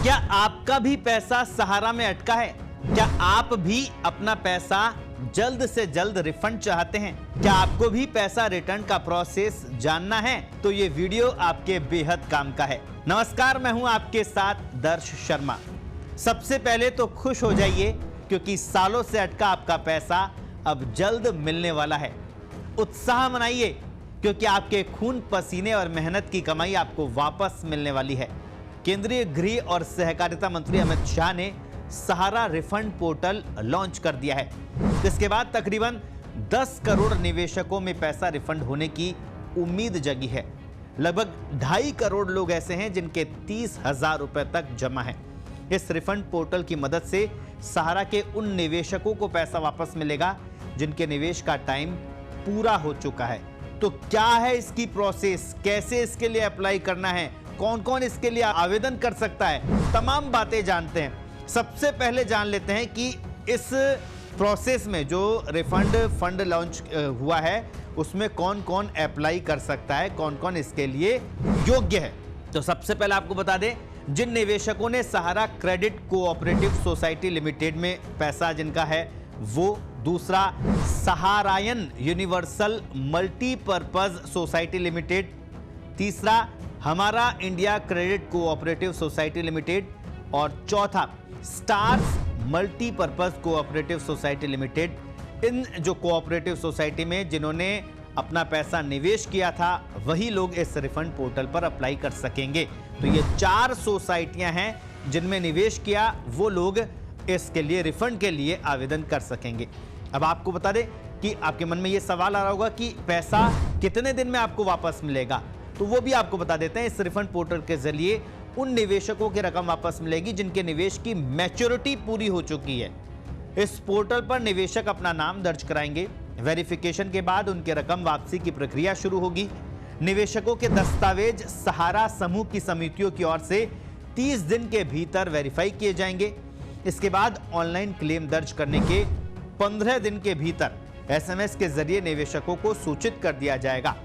क्या आपका भी पैसा सहारा में अटका है? क्या आप भी अपना पैसा जल्द से जल्द रिफंड चाहते हैं? क्या आपको भी पैसा रिटर्न का प्रोसेस जानना है? तो ये वीडियो आपके बेहद काम का है। नमस्कार, मैं हूं आपके साथ दर्श शर्मा। सबसे पहले तो खुश हो जाइए क्योंकि सालों से अटका आपका पैसा अब जल्द मिलने वाला है। उत्साह मनाइए क्योंकि आपके खून पसीने और मेहनत की कमाई आपको वापस मिलने वाली है। केंद्रीय गृह और सहकारिता मंत्री अमित शाह ने सहारा रिफंड पोर्टल लॉन्च कर दिया है। इसके बाद तकरीबन 10 करोड़ निवेशकों में पैसा रिफंड होने की उम्मीद जगी है। लगभग 2.5 करोड़ लोग ऐसे हैं जिनके 30,000 रुपए तक जमा है। इस रिफंड पोर्टल की मदद से सहारा के उन निवेशकों को पैसा वापस मिलेगा जिनके निवेश का टाइम पूरा हो चुका है। तो क्या है इसकी प्रोसेस, कैसे इसके लिए अप्लाई करना है, कौन कौन इसके लिए आवेदन कर सकता है, तमाम बातें जानते हैं। सबसे पहले जान लेते हैं कि इस प्रोसेस में जो रिफंड फंड लॉन्च हुआ है उसमें कौन कौन अप्लाई कर सकता है, कौन कौन इसके लिए योग्य है। तो सबसे पहले आपको बता दें, जिन निवेशकों ने Sahara credit cooperative society limited में पैसा जिनका है वो, दूसरा Saharayn universal multipurpose society limited, तीसरा Hamara India credit cooperative society limited और चौथा stars multipurpose cooperative society limited. इन जो कोऑपरेटिव सोसाइटी में जिन्होंने अपना पैसा निवेश किया था वही लोग इस रिफंड पोर्टल पर अप्लाई कर सकेंगे। तो ये 4 सोसाइटियां हैं जिनमें निवेश किया, वो लोग इसके लिए रिफंड के लिए आवेदन कर सकेंगे। अब आपको बता दें कि आपके मन में ये सवाल आ रहा होगा कि पैसा कितने दिन में आपको वापस मिलेगा, तो वो भी आपको बता देते हैं। इस रिफंड पोर्टल के जरिए उन निवेशकों की रकम वापस मिलेगी जिनके निवेश की मैच्योरिटी पूरी हो चुकी है। इस पोर्टल पर निवेशक अपना नाम दर्ज कराएंगे। वेरिफिकेशन के बाद उनके रकम वापसी की प्रक्रिया शुरू होगी। निवेशकों के दस्तावेज सहारा समूह की समितियों की ओर से 30 दिन के भीतर वेरीफाई किए जाएंगे। इसके बाद ऑनलाइन क्लेम दर्ज करने के 15 दिन के भीतर SMS के जरिए निवेशकों को सूचित कर दिया जाएगा।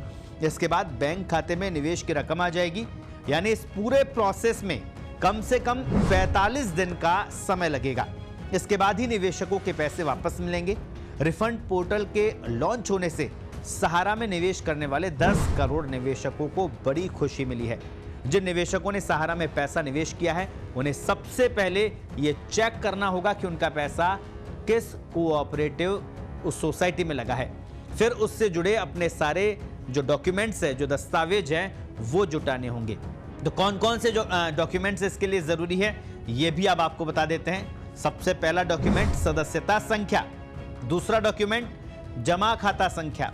इसके बाद बैंक खाते में निवेश की रकम आ जाएगी। यानी इस पूरे प्रोसेस में कम से कम 45 दिन का समय लगेगा। इसके बाद ही निवेशकों के पैसे वापस मिलेंगे। रिफंड पोर्टल के लॉन्च होने से सहारा में निवेश करने वाले 10 करोड़ निवेशकों को बड़ी खुशी मिली है। जिन निवेशकों ने सहारा में पैसा निवेश किया है उन्हें सबसे पहले यह चेक करना होगा कि उनका पैसा किस कोऑपरेटिव उस सोसाइटी में लगा है। फिर उससे जुड़े अपने सारे जो डॉक्यूमेंट्स है, जो दस्तावेज हैं, वो जुटाने होंगे। तो कौन कौन से जो डॉक्यूमेंट्स इसके लिए जरूरी है ये भी अब आपको बता देते हैं। सबसे पहला डॉक्यूमेंट सदस्यता संख्या, दूसरा डॉक्यूमेंट जमा खाता संख्या,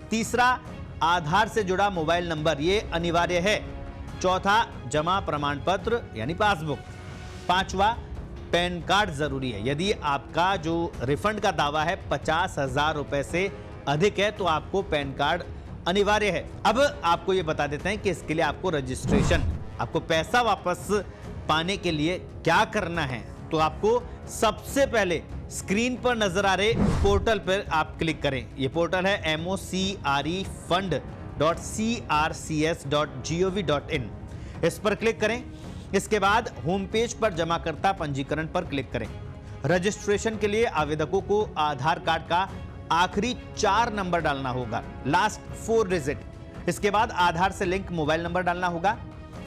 तीसरा आधार से जुड़ा मोबाइल नंबर, ये अनिवार्य है, चौथा जमा प्रमाण पत्र यानी पासबुक, पांचवा पैन कार्ड जरूरी है। यदि आपका जो रिफंड का दावा है 50,000 रुपए से अधिक है तो आपको पैन कार्ड अनिवार्य है। अब आपको ये बता देते हैं कि इसके लिए आपको रजिस्ट्रेशन, आपको पैसा वापस पाने के लिए क्या करना है। तो आपको सबसे पहले स्क्रीन पर नजर आ रहे पोर्टल पर आप क्लिक करें। ये पोर्टल है mocrefund.crcs.gov.in। इस पर क्लिक करें। इसके बाद होम पेज पर जमाकर्ता पंजीकरण पर क्लिक करें। रजिस्ट्रेशन के लिए आवेदकों को आधार कार्ड का आखिरी 4 नंबर डालना होगा, लास्ट 4 डिजिट। इसके बाद आधार से लिंक मोबाइल नंबर डालना होगा।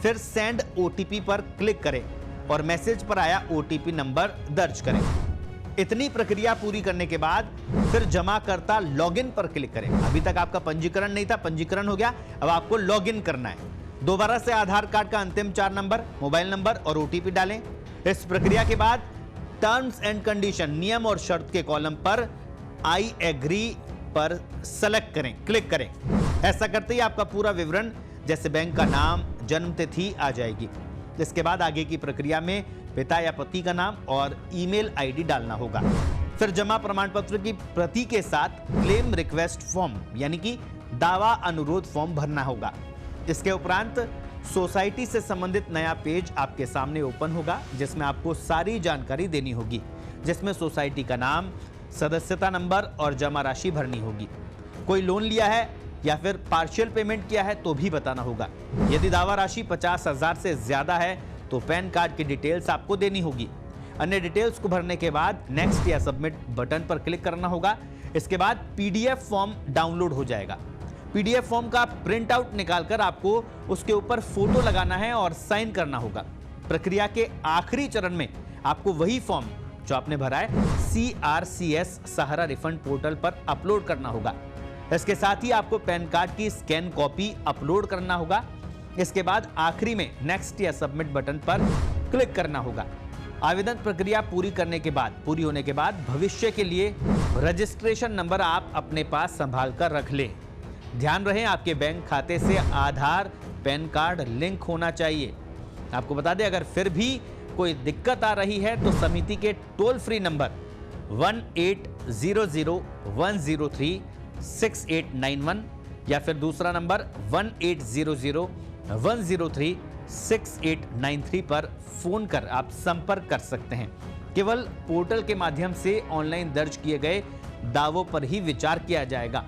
फिर सेंड OTP पर क्लिक करें और मैसेज पर आया OTP नंबर दर्ज करें। इतनी प्रक्रिया पूरी करने के बाद फिर जमाकर्ता लॉगिन पर क्लिक करें। अभी तक आपका पंजीकरण नहीं था, पंजीकरण हो गया, अब आपको लॉगिन करना है। दोबारा से आधार कार्ड का अंतिम 4 नंबर, मोबाइल नंबर और OTP डालें। इस प्रक्रिया के बाद टर्म्स एंड कंडीशन, नियम और शर्त के कॉलम पर आई एग्री पर सेलेक्ट करें, क्लिक करें। ऐसा करते ही आपका पूरा विवरण जैसे बैंक का नाम, जन्म तिथि आ जाएगी। इसके बाद आगे की प्रक्रिया में पिता या पति का नाम और ईमेल ID डालना होगा। फिर जमा प्रमाण पत्र की प्रति के साथ क्लेम रिक्वेस्ट फॉर्म यानी कि दावा अनुरोध फॉर्म भरना होगा। इसके उपरांत सोसाइटी से संबंधित नया पेज आपके सामने ओपन होगा जिसमें आपको सारी जानकारी देनी होगी, जिसमें सोसाइटी का नाम, सदस्यता नंबर और जमा राशि भरनी होगी। कोई लोन लिया है या फिर पार्शियल पेमेंट किया है तो भी बताना होगा। यदि दावा राशि 50,000 से ज्यादा है तो पैन कार्ड की डिटेल्स आपको देनी होगी। अन्य डिटेल्स को भरने के बाद नेक्स्ट या सबमिट बटन पर क्लिक करना होगा। इसके बाद पीडीएफ फॉर्म डाउनलोड हो जाएगा। पीडीएफ फॉर्म का प्रिंट आउट निकालकर आपको उसके ऊपर फोटो लगाना है और साइन करना होगा। प्रक्रिया के आखिरी चरण में आपको वही फॉर्म जो आपने भरा है CRCS सहारा रिफंड पोर्टल पर अपलोड करना होगा। इसके साथ ही आपको पैन कार्ड की स्कैन कॉपी अपलोड करना होगा। इसके बाद आखिरी में नेक्स्ट या सबमिट बटन पर क्लिक करना होगा। आवेदन प्रक्रिया पूरी होने के बाद भविष्य के लिए रजिस्ट्रेशन नंबर आप अपने पास संभाल कर रख लें। ध्यान रहे आपके बैंक खाते से आधार पैन कार्ड लिंक होना चाहिए। आपको बता दें, अगर फिर भी कोई दिक्कत आ रही है तो समिति के टोल फ्री नंबर 1800-103-6891 या फिर दूसरा नंबर 1800-103-6893 पर फोन कर आप संपर्क कर सकते हैं। केवल पोर्टल के माध्यम से ऑनलाइन दर्ज किए गए दावों पर ही विचार किया जाएगा।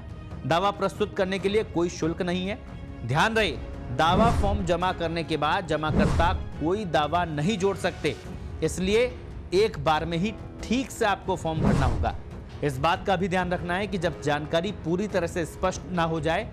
दावा प्रस्तुत करने के लिए कोई शुल्क नहीं है। ध्यान रहे, दावा फॉर्म जमा करने के बाद जमाकर्ता कोई दावा नहीं जोड़ सकते, इसलिए एक बार में ही ठीक से आपको फॉर्म भरना होगा। इस बात का भी ध्यान रखना है कि जब जानकारी पूरी तरह से स्पष्ट ना हो जाए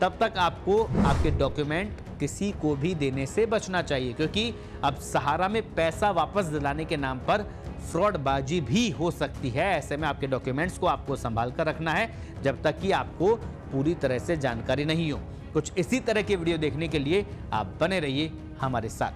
तब तक आपको आपके डॉक्यूमेंट किसी को भी देने से बचना चाहिए, क्योंकि अब सहारा में पैसा वापस दिलाने के नाम पर फ्रॉडबाजी भी हो सकती है। ऐसे में आपके डॉक्यूमेंट्स को आपको संभाल कर रखना है जब तक कि आपको पूरी तरह से जानकारी नहीं हो। कुछ इसी तरह के वीडियो देखने के लिए आप बने रहिए हमारे साथ।